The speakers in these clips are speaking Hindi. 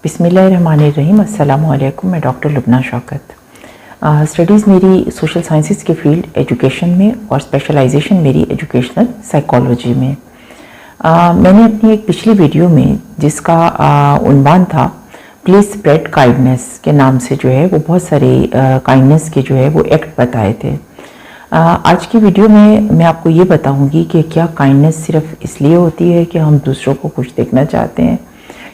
बिस्मिल्लाहिर्रहमानिर्रहीम। अस्सलामु अलैकुम। मैं डॉक्टर लुबना शौकत। स्टडीज़ मेरी सोशल साइंसेस के फील्ड एजुकेशन में और स्पेशलाइजेशन मेरी एजुकेशनल साइकोलॉजी में। मैंने अपनी एक पिछली वीडियो में जिसका उन्वान था प्लीज़ स्प्रेड काइंडनेस के नाम से जो है वो बहुत सारे काइंडनेस के जो है वो एक्ट बताए थे। आज की वीडियो में मैं आपको ये बताऊंगी कि क्या काइंडनेस सिर्फ इसलिए होती है कि हम दूसरों को खुश देखना चाहते हैं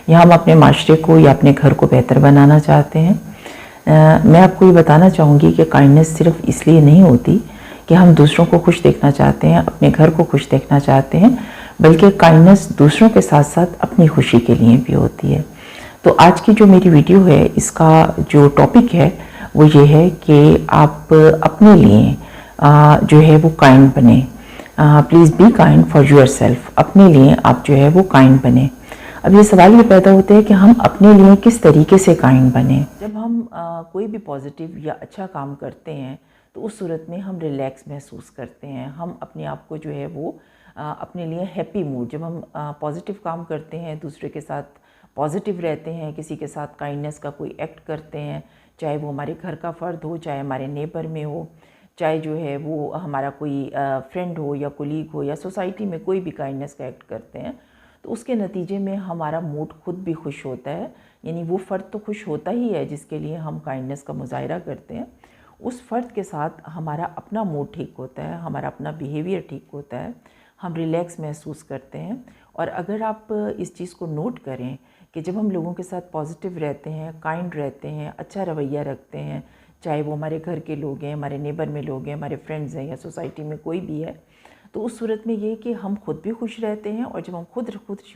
या हम अपने माशरे को या अपने घर को बेहतर बनाना चाहते हैं। मैं आपको ये बताना चाहूँगी कि काइंडनेस सिर्फ इसलिए नहीं होती कि हम दूसरों को खुश देखना चाहते हैं, अपने घर को खुश देखना चाहते हैं, बल्कि काइंडनेस दूसरों के साथ साथ अपनी खुशी के लिए भी होती है। तो आज की जो मेरी वीडियो है इसका जो टॉपिक है वो ये है कि आप अपने लिए जो है वो काइंड बने। Please be kind for your self. अपने लिए आप जो है वो काइंड बने। अब ये सवाल ये पैदा होता है कि हम अपने लिए किस तरीके से काइंड बने। जब हम कोई भी पॉजिटिव या अच्छा काम करते हैं तो उस सूरत में हम रिलैक्स महसूस करते हैं। हम अपने आप को जो है वो अपने लिए हैप्पी मूड, जब हम पॉजिटिव काम करते हैं, दूसरे के साथ पॉजिटिव रहते हैं, किसी के साथ काइंडनेस का कोई एक्ट करते हैं, चाहे वो हमारे घर का फ़र्द हो, चाहे हमारे नेबर में हो, चाहे जो है वो हमारा कोई फ्रेंड हो या कोलीग हो या सोसाइटी में कोई भी काइंडनेस का एक्ट करते हैं, तो उसके नतीजे में हमारा मूड खुद भी खुश होता है। यानी वो फ़र्द तो खुश होता ही है जिसके लिए हम काइंडनेस का मुजाहिरा करते हैं, उस फ़र्द के साथ हमारा अपना मूड ठीक होता है, हमारा अपना बिहेवियर ठीक होता है, हम रिलैक्स महसूस करते हैं। और अगर आप इस चीज़ को नोट करें कि जब हम लोगों के साथ पॉजिटिव रहते हैं, काइंड रहते हैं, अच्छा रवैया रखते हैं, चाहे वो हमारे घर के लोग हैं, हमारे नेबर में लोग हैं, हमारे फ्रेंड्स हैं या सोसाइटी में कोई भी है, तो उस सूरत में ये कि हम खुद भी खुश रहते हैं। और जब हम खुद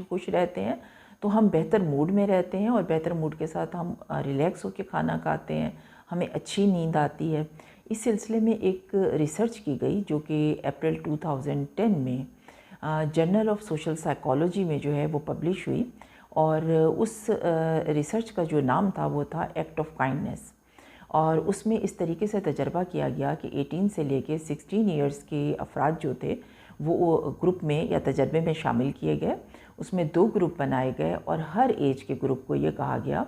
खुश रहते हैं तो हम बेहतर मूड में रहते हैं और बेहतर मूड के साथ हम रिलैक्स होकर खाना खाते हैं, हमें अच्छी नींद आती है। इस सिलसिले में एक रिसर्च की गई जो कि अप्रैल 2010 में जर्नल ऑफ सोशल साइकोलॉजी में जो है वो पब्लिश हुई। और उस रिसर्च का जो नाम था वो था एक्ट ऑफ काइंडनेस। और उसमें इस तरीके से तजर्बा किया गया कि 18 से लेके 16 इयर्स के अफराद जो थे वो ग्रुप में या तजर्बे में शामिल किए गए। उसमें 2 ग्रुप बनाए गए और हर एज के ग्रुप को ये कहा गया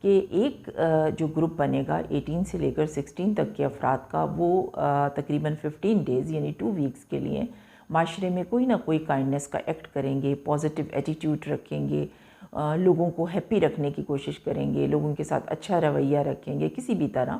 कि एक जो ग्रुप बनेगा 18 से लेकर 16 तक के अफराद का, वो तकरीबन 15 डेज़ यानी 2 वीक्स के लिए माशरे में कोई ना कोई काइंडनेस का एक्ट करेंगे, पॉजिटिव एटीट्यूड रखेंगे, लोगों को हैप्पी रखने की कोशिश करेंगे, लोगों के साथ अच्छा रवैया रखेंगे, किसी भी तरह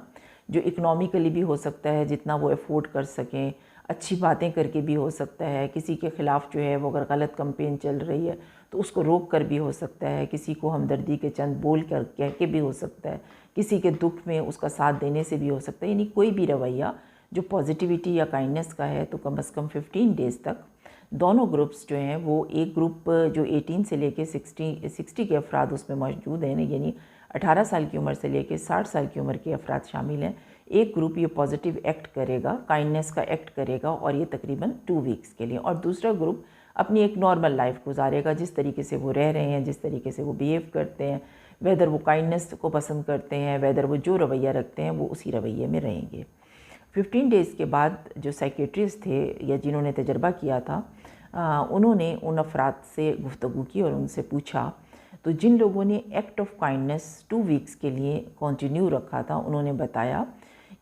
जो इकोनॉमिकली भी हो सकता है जितना वो अफोर्ड कर सकें, अच्छी बातें करके भी हो सकता है, किसी के ख़िलाफ़ जो है वो अगर गलत कंपेन चल रही है तो उसको रोक कर भी हो सकता है, किसी को हमदर्दी के चंद बोल कर कह के भी हो सकता है, किसी के दुख में उसका साथ देने से भी हो सकता है। यानी कोई भी रवैया जो पॉजिटिविटी या काइंडनेस का है, तो कम से कम 15 डेज़ तक दोनों ग्रुप्स जो हैं वो, एक ग्रुप जो 18 से लेके 60 के अफराद उसमें मौजूद हैं, यानी 18 साल की उम्र से लेके 60 साल की उम्र के अफराद शामिल हैं, एक ग्रुप ये पॉजिटिव एक्ट करेगा, काइंडनेस का एक्ट करेगा और ये तकरीबन 2 वीक्स के लिए, और दूसरा ग्रुप अपनी एक नॉर्मल लाइफ गुजारेगा, जिस तरीके से वो रह रहे हैं, जिस तरीके से वो बिहेव करते हैं, वेदर वो काइंडनेस को पसंद करते हैं, वेदर वो जो रवैया रखते हैं वो उसी रवैये में रहेंगे। 15 डेज़ के बाद जो साइकेट्रिस्ट थे या जिन्होंने तजर्बा किया था, उन्होंने उन अफराद से गुफ्तगू की और उनसे पूछा, तो जिन लोगों ने एक्ट ऑफ काइंडनेस 2 वीक्स के लिए कंटिन्यू रखा था, उन्होंने बताया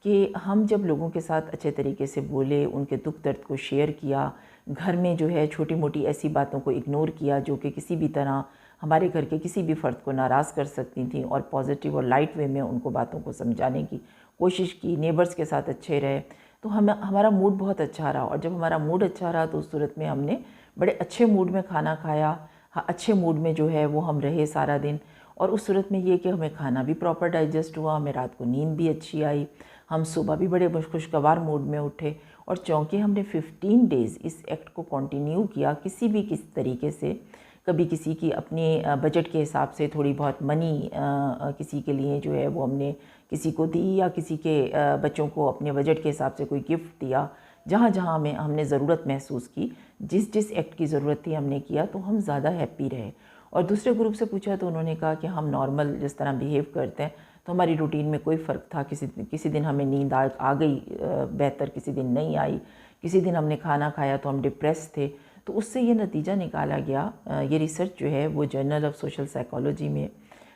कि हम जब लोगों के साथ अच्छे तरीके से बोले, उनके दुख दर्द को शेयर किया, घर में जो है छोटी मोटी ऐसी बातों को इग्नोर किया जो कि किसी भी तरह हमारे घर के किसी भी फ़र्द को नाराज़ कर सकती थी, और पॉजिटिव और लाइट वे में उनको बातों को समझाने की कोशिश की, नेबर्स के साथ अच्छे रहे, तो हमारा मूड बहुत अच्छा रहा। और जब हमारा मूड अच्छा रहा तो उस सूरत में हमने बड़े अच्छे मूड में खाना खाया, अच्छे मूड में जो है वो हम रहे सारा दिन। और उस सूरत में ये कि हमें खाना भी प्रॉपर डाइजेस्ट हुआ, हमें रात को नींद भी अच्छी आई, हम सुबह भी बड़े खुशगवार मूड में उठे। और चूँकि हमने 15 डेज़ इस एक्ट को कंटिन्यू किया, किस तरीके से, कभी किसी की अपने बजट के हिसाब से थोड़ी बहुत मनी किसी के लिए जो है वो हमने किसी को दी, या किसी के बच्चों को अपने बजट के हिसाब से कोई गिफ्ट दिया, जहाँ जहाँ हमने ज़रूरत महसूस की, जिस एक्ट की ज़रूरत थी हमने किया, तो हम ज़्यादा हैप्पी रहे। और दूसरे ग्रुप से पूछा तो उन्होंने कहा कि हम नॉर्मल जिस तरह बिहेव करते हैं तो हमारी रूटीन में कोई फ़र्क था, किसी दिन हमें नींद आ गई बेहतर, किसी दिन नहीं आई, किसी दिन हमने खाना खाया तो हम डिप्रेस थे। तो उससे ये नतीजा निकाला गया, ये रिसर्च जो है वो जर्नल ऑफ सोशल साइकोलॉजी में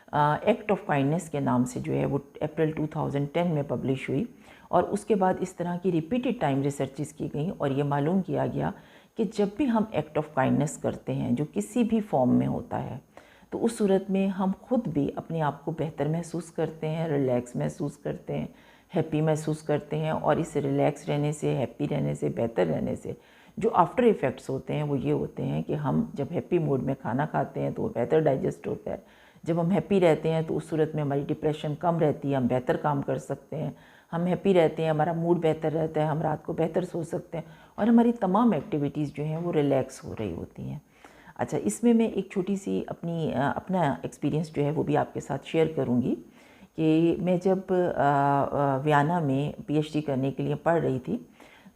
एक्ट ऑफ काइंडनेस के नाम से जो है वो अप्रैल 2010 में पब्लिश हुई। और उसके बाद इस तरह की रिपीटेड टाइम रिसर्चेस की गई और ये मालूम किया गया कि जब भी हम एक्ट ऑफ काइंडनेस करते हैं जो किसी भी फॉर्म में होता है, तो उस सूरत में हम खुद भी अपने आप को बेहतर महसूस करते हैं, रिलैक्स महसूस करते हैं, हैप्पी महसूस करते हैं। और इस रिलैक्स रहने से, हैप्पी रहने से, बेहतर रहने से जो आफ्टर इफ़ेक्ट्स होते हैं वो ये होते हैं कि हम जब हैप्पी मूड में खाना खाते हैं तो वो बेहतर डाइजेस्ट होता है। जब हम हैप्पी रहते हैं तो उस सूरत में हमारी डिप्रेशन कम रहती है, हम बेहतर काम कर सकते हैं। हम हैप्पी रहते हैं, हमारा मूड बेहतर रहता है, हम रात को बेहतर सो सकते हैं और हमारी तमाम एक्टिविटीज़ जो हैं वो रिलैक्स हो रही होती हैं। अच्छा, इसमें मैं एक छोटी सी अपना एक्सपीरियंस जो है वो भी आपके साथ शेयर करूँगी कि मैं जब वियना में पीएचडी करने के लिए पढ़ रही थी,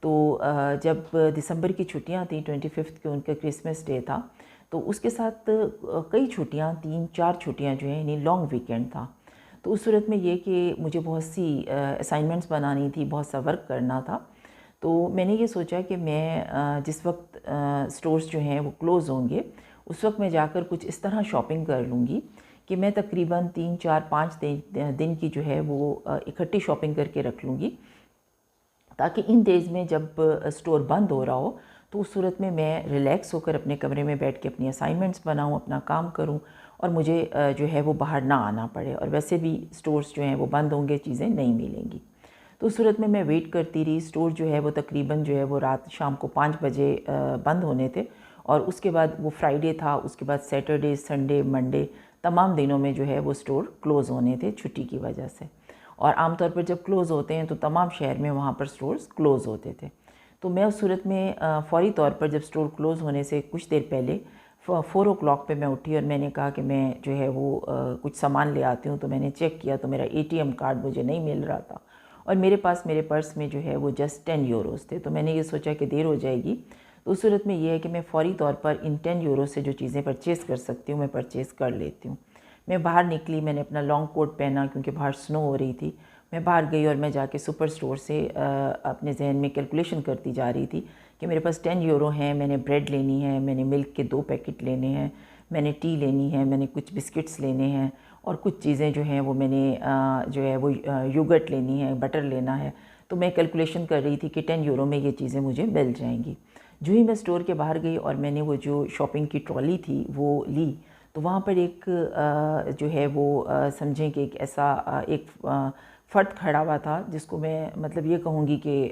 तो जब दिसंबर की छुट्टियां थी, 25 को उनका क्रिसमस डे था, तो उसके साथ कई छुट्टियां, 3-4 छुट्टियां जो हैं, यानी लॉन्ग वीकेंड था। तो उस सूरत में ये कि मुझे बहुत सी असाइनमेंट्स बनानी थी, बहुत सा वर्क करना था। तो मैंने ये सोचा कि मैं जिस वक्त स्टोर्स जो हैं वो क्लोज़ होंगे, उस वक्त मैं जाकर कुछ इस तरह शॉपिंग कर लूँगी कि मैं तकरीबन 3-4-5 दिन की जो है वो इकट्ठी शॉपिंग करके रख लूँगी, ताकि इन डेज़ में जब स्टोर बंद हो रहा हो तो उस सूरत में मैं रिलैक्स होकर अपने कमरे में बैठ के अपनी असाइनमेंट्स बनाऊँ, अपना काम करूँ और मुझे जो है वो बाहर ना आना पड़े। और वैसे भी स्टोर्स जो हैं वो बंद होंगे, चीज़ें नहीं मिलेंगी। तो उस सूरत में मैं वेट करती रही। स्टोर जो है वो तकरीबन जो है वो रात शाम को 5 बजे बंद होने थे और उसके बाद वो फ्राइडे था, उसके बाद सैटरडे, संडे, मंडे तमाम दिनों में जो है वो स्टोर क्लोज़ होने थे छुट्टी की वजह से। और आमतौर पर जब क्लोज़ होते हैं तो तमाम शहर में वहाँ पर स्टोर्स क्लोज़ होते थे। तो मैं उस सूरत में फ़ौरी तौर पर जब स्टोर क्लोज़ होने से कुछ देर पहले 4 o'clock पे मैं उठी और मैंने कहा कि मैं जो है वो कुछ सामान ले आती हूँ। तो मैंने चेक किया तो मेरा एटीएम कार्ड मुझे नहीं मिल रहा था और मेरे पर्स में जो है वो जस्ट 10 यूरोज़ थे। तो मैंने ये सोचा कि देर हो जाएगी, तो उस सूरत में ये है कि मैं फ़ौरी तौर पर इन 10 यूरो से जो चीज़ें परचेज़ कर सकती हूँ मैं परचेज़ कर लेती हूँ। मैं बाहर निकली, मैंने अपना लॉन्ग कोट पहना क्योंकि बाहर स्नो हो रही थी। मैं बाहर गई और मैं जाके सुपर स्टोर से अपने जहन में कैलकुलेशन करती जा रही थी कि मेरे पास 10 यूरो हैं, मैंने ब्रेड लेनी है, मैंने मिल्क के 2 पैकेट लेने हैं, मैंने टी लेनी है, मैंने कुछ बिस्किट्स लेने हैं और कुछ चीज़ें जो हैं वो मैंने जो है वो योगर्ट लेनी है, बटर लेना है। तो मैं कैलकुलेशन कर रही थी कि 10 यूरो में ये चीज़ें मुझे मिल जाएंगी। जो ही मैं स्टोर के बाहर गई और मैंने वो जो शॉपिंग की ट्रॉली थी वो ली, तो वहाँ पर एक जो है वो समझें कि एक ऐसा एक फ़र्द खड़ा हुआ था जिसको मैं मतलब ये कहूँगी कि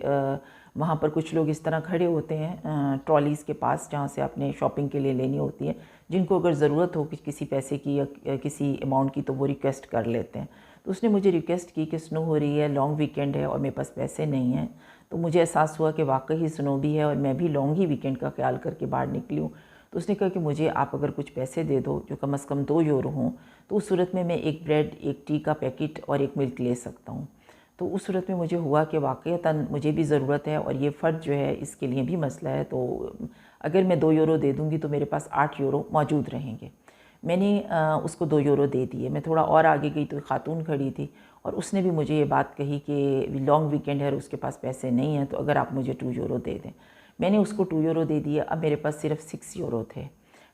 वहाँ पर कुछ लोग इस तरह खड़े होते हैं ट्रॉलीज़ के पास जहाँ से आपने शॉपिंग के लिए लेनी होती है, जिनको अगर ज़रूरत हो कि किसी पैसे की या किसी अमाउंट की तो वो रिक्वेस्ट कर लेते हैं। तो उसने मुझे रिक्वेस्ट की कि स्नो हो रही है, लॉन्ग वीकेंड है और मेरे पास पैसे नहीं हैं। तो मुझे एहसास हुआ कि वाकई स्नो भी है और मैं भी लॉन्ग ही वीकेंड का ख्याल करके बाहर निकली हूँ। तो उसने कहा कि मुझे आप अगर कुछ पैसे दे दो जो कम से कम 2 यूरो हों, तो उस सूरत में मैं एक ब्रेड, एक टी का पैकेट और एक मिल्क ले सकता हूँ। तो उस सूरत में मुझे हुआ कि वाक़ईतन मुझे भी ज़रूरत है और ये फ़र्द जो है इसके लिए भी मसला है। तो अगर मैं 2 यूरो दे दूँगी तो मेरे पास 8 यूरो मौजूद रहेंगे। मैंने उसको 2 यूरो दे दिए। मैं थोड़ा और आगे गई तो एक खातून खड़ी थी और उसने भी मुझे ये बात कही कि लॉन्ग वीकेंड है और उसके पास पैसे नहीं हैं, तो अगर आप मुझे 2 यूरो दे दें। मैंने उसको 2 यूरो दे दिए। अब मेरे पास सिर्फ 6 यूरो थे।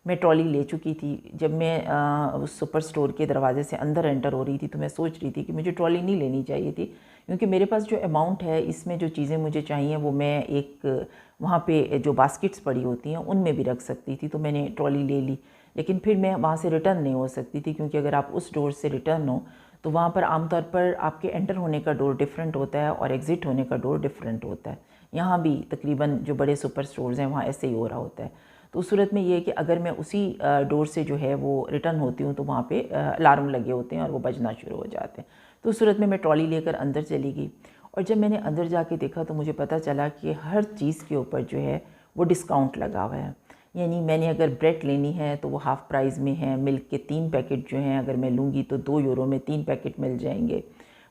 मैं ट्रॉली ले चुकी थी। जब मैं उस सुपर स्टोर के दरवाजे से अंदर एंटर हो रही थी तो मैं सोच रही थी कि मुझे ट्रॉली नहीं लेनी चाहिए थी, क्योंकि मेरे पास जो अमाउंट है इसमें जो चीज़ें मुझे चाहिए वो मैं एक वहाँ पे जो बास्केट्स पड़ी होती हैं उनमें भी रख सकती थी। तो मैंने ट्रॉली ले ली, लेकिन फिर मैं वहाँ से रिटर्न नहीं हो सकती थी, क्योंकि अगर आप उस डोर से रिटर्न हो तो वहाँ पर आमतौर पर आपके एंटर होने का डोर डिफरेंट होता है और एग्ज़िट होने का डोर डिफरेंट होता है। यहाँ भी तकरीबन जो बड़े सुपर स्टोर्स हैं वहाँ ऐसे ही हो रहा होता है। तो उस सूरत में ये है कि अगर मैं उसी डोर से जो है वो रिटर्न होती हूँ तो वहाँ पे अलार्म लगे होते हैं और वो बजना शुरू हो जाते हैं। तो उस सूरत में मैं ट्रॉली लेकर अंदर चली गई और जब मैंने अंदर जाके देखा तो मुझे पता चला कि हर चीज़ के ऊपर जो है वो डिस्काउंट लगा हुआ है। यानी मैंने अगर ब्रेड लेनी है तो वो हाफ़ प्राइस में है। मिल्क के 3 पैकेट जो हैं अगर मैं लूँगी तो 2 यूरो में 3 पैकेट मिल जाएंगे।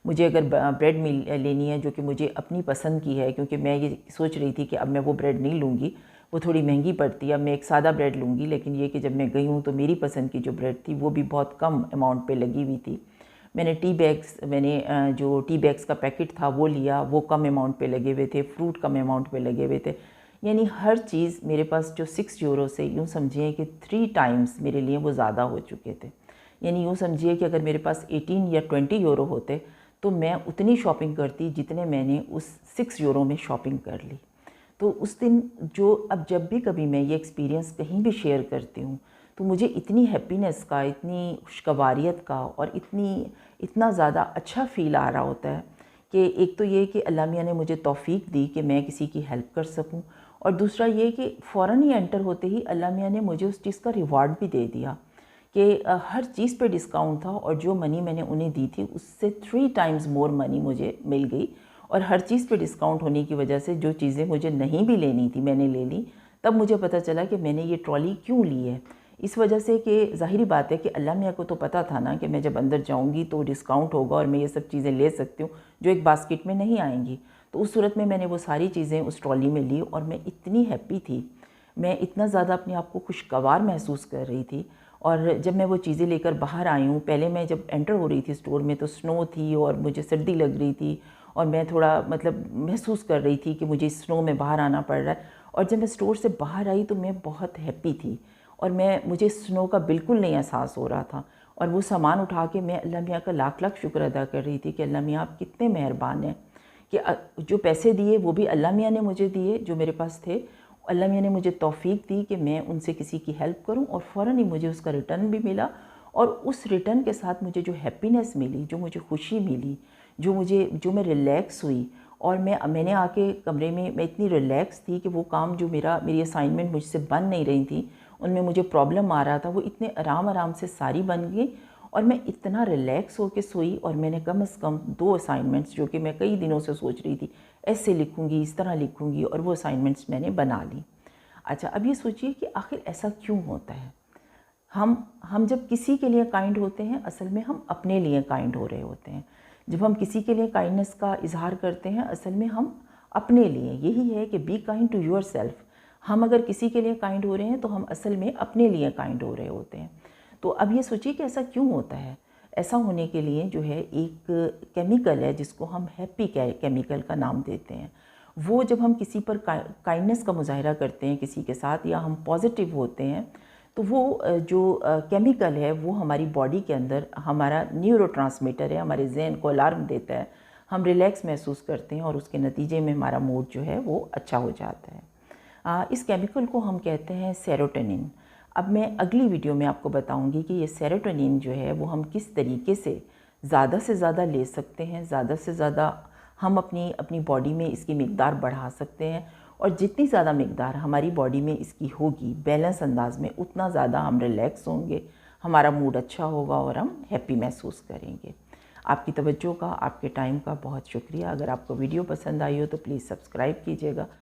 मुझे अगर ब्रेड लेनी है जो कि मुझे अपनी पसंद की है, क्योंकि मैं ये सोच रही थी कि अब मैं वो ब्रेड नहीं लूँगी, वो थोड़ी महंगी पड़ती है, अब मैं एक सादा ब्रेड लूँगी। लेकिन ये कि जब मैं गई हूँ तो मेरी पसंद की जो ब्रेड थी वो भी बहुत कम अमाउंट पे लगी हुई थी। मैंने जो टी बैग्स का पैकेट था वो लिया, वो कम अमाउंट पे लगे हुए थे। फ्रूट कम अमाउंट पे लगे हुए थे। यानी हर चीज़ मेरे पास जो 6 यूरो से यूँ समझिए कि 3 टाइम्स मेरे लिए वो ज़्यादा हो चुके थे। यानी यूँ समझिए कि अगर मेरे पास 18 या 20 यूरो होते तो मैं उतनी शॉपिंग करती जितने मैंने उस 6 यूरो में शॉपिंग कर ली। तो उस दिन जो अब जब भी कभी मैं ये एक्सपीरियंस कहीं भी शेयर करती हूँ तो मुझे इतनी हैप्पीनेस का, इतनी खुशगवारियत का और इतना ज़्यादा अच्छा फ़ील आ रहा होता है कि एक तो ये कि अल्लाह मियाँ ने मुझे तौफ़ीक दी कि मैं किसी की हेल्प कर सकूँ, और दूसरा ये कि फ़ौरन ही एंटर होते ही अल्लाह मियाँ ने मुझे उस चीज़ का रिवार्ड भी दे दिया कि हर चीज़ पे डिस्काउंट था, और जो मनी मैंने उन्हें दी थी उससे 3 टाइम्स मोर मनी मुझे मिल गई। और हर चीज़ पे डिस्काउंट होने की वजह से जो चीज़ें मुझे नहीं भी लेनी थी मैंने ले ली। तब मुझे पता चला कि मैंने ये ट्रॉली क्यों ली है, इस वजह से कि ज़ाहिरी बात है कि अल्लाह मियाँ को तो पता था ना कि मैं जब अंदर जाऊँगी तो डिस्काउंट होगा और मैं ये सब चीज़ें ले सकती हूँ जो एक बास्केट में नहीं आएंगी। तो उस सूरत में मैंने वो सारी चीज़ें उस ट्रॉली में ली और मैं इतनी हैप्पी थी, मैं इतना ज़्यादा अपने आप को खुशगवार महसूस कर रही थी। और जब मैं वो चीज़ें लेकर बाहर आई हूँ, पहले मैं जब एंटर हो रही थी स्टोर में तो स्नो थी और मुझे सर्दी लग रही थी और मैं थोड़ा मतलब महसूस कर रही थी कि मुझे स्नो में बाहर आना पड़ रहा है। और जब मैं स्टोर से बाहर आई तो मैं बहुत हैप्पी थी और मुझे स्नो का बिल्कुल नहीं एहसास हो रहा था। और वो सामान उठा के मैं अल्लाह मियाँ का लाख लाख शुक्र अदा कर रही थी कि अल्लाह मियाँ आप कितने मेहरबान हैं कि जो पैसे दिए वो भी अल्लाह मियाँ ने मुझे दिए जो मेरे पास थे। अल्लाह मियाँ ने मुझे तौफ़ीक दी कि मैं उनसे किसी की हेल्प करूं और फ़ौरन ही मुझे उसका रिटर्न भी मिला। और उस रिटर्न के साथ मुझे जो हैप्पीनेस मिली, जो मुझे खुशी मिली, जो मैं रिलैक्स हुई, और मैंने आके कमरे में मैं इतनी रिलैक्स थी कि वो काम जो मेरी असाइनमेंट मुझसे बन नहीं रही थी, उनमें मुझे प्रॉब्लम आ रहा था, वो इतने आराम आराम से सारी बन गई और मैं इतना रिलैक्स होकर सोई। और मैंने कम से कम 2 असाइनमेंट्स जो कि मैं कई दिनों से सोच रही थी ऐसे लिखूँगी, इस तरह लिखूँगी, और वो असाइनमेंट्स मैंने बना ली। अच्छा, अब ये सोचिए कि आखिर ऐसा क्यों होता है? हम जब किसी के लिए काइंड होते हैं असल में हम अपने लिए काइंड हो रहे होते हैं। जब हम किसी के लिए काइंडनेस का इजहार करते हैं असल में हम अपने लिए, यही है कि बी काइंड टू योरसेल्फ। हम अगर किसी के लिए काइंड हो रहे हैं तो हम असल में अपने लिए काइंड हो रहे होते हैं। तो अब ये सोचिए कि ऐसा क्यों होता है। ऐसा होने के लिए जो है एक केमिकल है जिसको हम हैप्पी केमिकल का नाम देते हैं। वो जब हम किसी पर काइंडनेस का मुजाहिरा करते हैं किसी के साथ, या हम पॉजिटिव होते हैं, तो वो जो केमिकल है वो हमारी बॉडी के अंदर हमारा न्यूरोट्रांसमीटर है, हमारे जहन को अलार्म देता है, हम रिलैक्स महसूस करते हैं और उसके नतीजे में हमारा मूड जो है वो अच्छा हो जाता है। इस केमिकल को हम कहते हैं सेरोटोनिन। अब मैं अगली वीडियो में आपको बताऊंगी कि ये सेरोटोनिन जो है वो हम किस तरीके से ज़्यादा ले सकते हैं, ज़्यादा से ज़्यादा हम अपनी बॉडी में इसकी मिकदार बढ़ा सकते हैं। और जितनी ज़्यादा मिकदार हमारी बॉडी में इसकी होगी बैलेंस अंदाज में, उतना ज़्यादा हम रिलैक्स होंगे, हमारा मूड अच्छा होगा और हम हैप्पी महसूस करेंगे। आपकी तवज्जो का, आपके टाइम का बहुत शुक्रिया। अगर आपको वीडियो पसंद आई हो तो प्लीज़ सब्सक्राइब कीजिएगा।